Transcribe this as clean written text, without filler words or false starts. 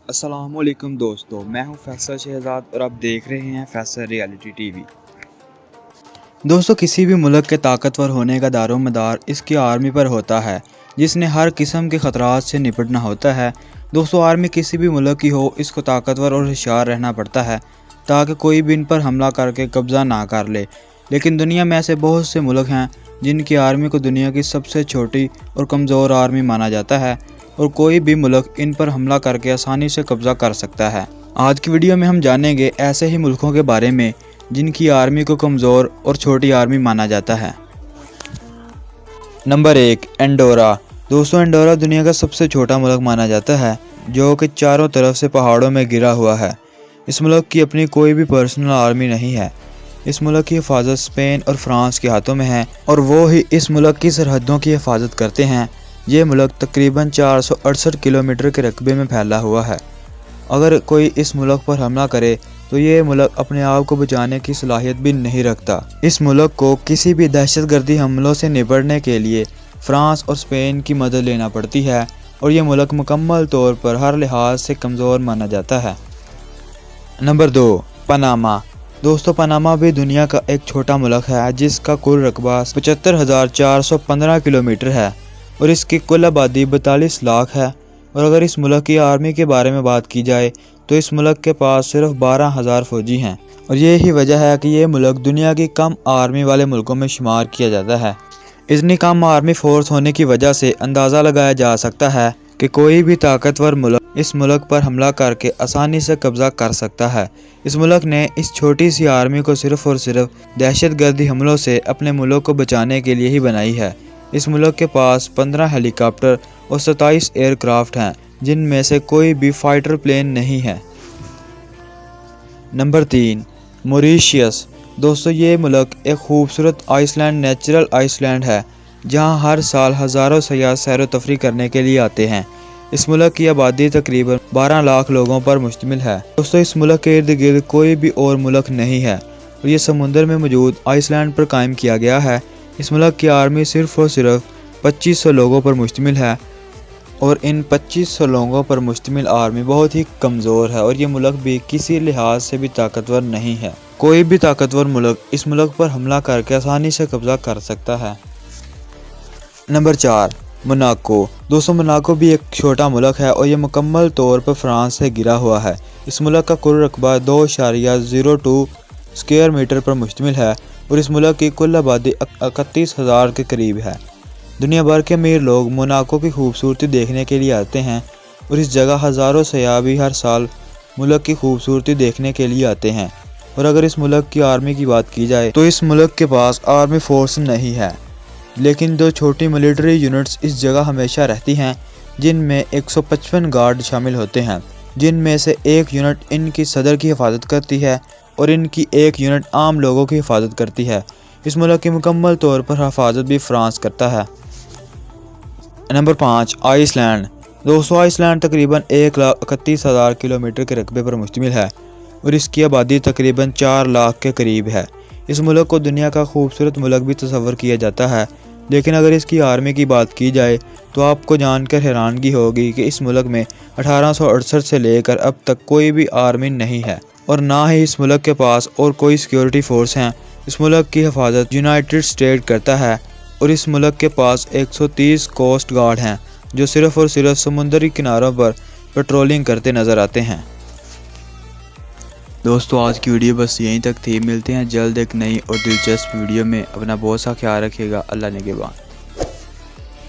अस्सलाम वालेकुम दोस्तों, मैं हूं फैसल शहजाद और आप देख रहे हैं फैसल रियलिटी टीवी। दोस्तों, किसी भी मुल्क के ताकतवर होने का दारोमदार इसकी आर्मी पर होता है, जिसने हर किस्म के ख़तरात से निपटना होता है। दोस्तों, आर्मी किसी भी मुल्क की हो, इसको ताकतवर और होशियार रहना पड़ता है ताकि कोई भी इन पर हमला करके कब्ज़ा ना कर ले। लेकिन दुनिया में ऐसे बहुत से मुल्क हैं जिनकी आर्मी को दुनिया की सबसे छोटी और कमज़ोर आर्मी माना जाता है और कोई भी मुल्क इन पर हमला करके आसानी से कब्ज़ा कर सकता है। आज की वीडियो में हम जानेंगे ऐसे ही मुल्कों के बारे में जिनकी आर्मी को कमज़ोर और छोटी आर्मी माना जाता है। Number 1, Andorra. दोस्तों, एंडोरा दुनिया का सबसे छोटा मुल्क माना जाता है, जो कि चारों तरफ से पहाड़ों में घिरा हुआ है। इस मुल्क की अपनी कोई भी पर्सनल आर्मी नहीं है। इस मुल्क की हिफाजत स्पेन और फ्रांस के हाथों में है और वो ही इस मुल्क की सरहदों की हिफाजत करते हैं। ये मुल्क तकरीबन 468 किलोमीटर के रकबे में फैला हुआ है। अगर कोई इस मुल्क पर हमला करे तो ये मुल्क अपने आप को बचाने की सलाहियत भी नहीं रखता। इस मुल्क को किसी भी दहशतगर्दी हमलों से निपटने के लिए फ्रांस और स्पेन की मदद लेना पड़ती है और ये मुल्क मुकम्मल तौर पर हर लिहाज से कमज़ोर माना जाता है। Number 2, Panama. दोस्तों, पनामा भी दुनिया का एक छोटा मुल्क है जिसका कुल रकबा 75,415 किलोमीटर है और इसकी कुल आबादी 42 लाख है। और अगर इस मुल्क की आर्मी के बारे में बात की जाए तो इस मुल्क के पास सिर्फ 12,000 फौजी हैं और यही वजह है कि ये मुल्क दुनिया की कम आर्मी वाले मुल्कों में शुमार किया जाता है। इतनी कम आर्मी फोर्स होने की वजह से अंदाज़ा लगाया जा सकता है कि कोई भी ताकतवर मुल्क इस मुल्क पर हमला करके आसानी से कब्ज़ा कर सकता है। इस मुल्क ने इस छोटी सी आर्मी को सिर्फ और सिर्फ दहशतगर्दी हमलों से अपने मुल्क को बचाने के लिए ही बनाई है। इस मुल्क के पास 15 हेलीकॉप्टर और 27 एयरक्राफ्ट हैं, जिनमें से कोई भी फाइटर प्लेन नहीं है। Number 3, Mauritius. दोस्तों, ये मुल्क एक खूबसूरत आइसलैंड नेचुरल आइसलैंड है जहां हर साल हज़ारों सयाह सैर व तफरी करने के लिए आते हैं। इस मुल्क की आबादी तकरीबन 12 लाख लोगों पर मुश्तमिल है। दोस्तों, इस मुल्क के इर्द गिर्द कोई भी और मुल्क नहीं है और ये समुंदर में मौजूद आइसलैंड पर कायम किया गया है। इस मुल्क की आर्मी सिर्फ और सिर्फ 2500 लोगों पर मुश्तमिल है और इन 2500 लोगों पर मुश्तमिल आर्मी बहुत ही कमज़ोर है और ये मुल्क भी किसी लिहाज से भी ताकतवर नहीं है। कोई भी ताकतवर मुल्क इस मुल्क पर हमला करके आसानी से कब्ज़ा कर सकता है। Number 4, Monaco. दोस्तों, मोनाको भी एक छोटा मुल्क है और ये मुकम्मल तौर पर फ्रांस से घिरा हुआ है। इस मुल्क का कुल रकबा 2.02 स्क्वायर मीटर पर मुश्तमिल है और इस मुल्क की कुल आबादी 31,000 के करीब है। दुनिया भर के अमीर लोग मोनाको की खूबसूरती देखने के लिए आते हैं और इस जगह हज़ारों सयाह भी हर साल मुल्क की खूबसूरती देखने के लिए आते हैं। और अगर इस मुल्क की आर्मी की बात की जाए तो इस मुल्क के पास आर्मी फोर्स नहीं है, लेकिन 2 छोटी मिलिट्री यूनिट्स इस जगह हमेशा रहती हैं, जिनमें 155 गार्ड शामिल होते हैं, जिनमें से एक यूनिट इनकी सदर की हिफाजत करती है और इनकी एक यूनिट आम लोगों की हिफाजत करती है। इस मुल्क की मुकम्मल तौर पर हिफाजत भी फ्रांस करता है। Number 5, Iceland. दोस्तों, आइसलैंड तकरीबन 1,31,000 किलोमीटर के रकबे पर मुश्तमिल है और इसकी आबादी तकरीबन 4 लाख के करीब है। इस मुल्क को दुनिया का खूबसूरत मुल्क भी तस्वर किया जाता है, लेकिन अगर इसकी आर्मी की बात की जाए तो आपको जानकर हैरानगी होगी कि इस मुल्क में 1868 से लेकर अब तक कोई भी आर्मी नहीं है और ना ही इस मुल्क के पास और कोई सिक्योरिटी फोर्स हैं। इस मुल्क की हिफाजत यूनाइटेड स्टेट करता है और इस मुल्क के पास 130 कोस्ट गार्ड हैं जो सिर्फ और सिर्फ समुद्री किनारों पर पेट्रोलिंग करते नज़र आते हैं। दोस्तों, आज की वीडियो बस यहीं तक थी। मिलते हैं जल्द एक नई और दिलचस्प वीडियो में। अपना बहुत सा ख्याल रखिएगा। अल्लाह निगहबान।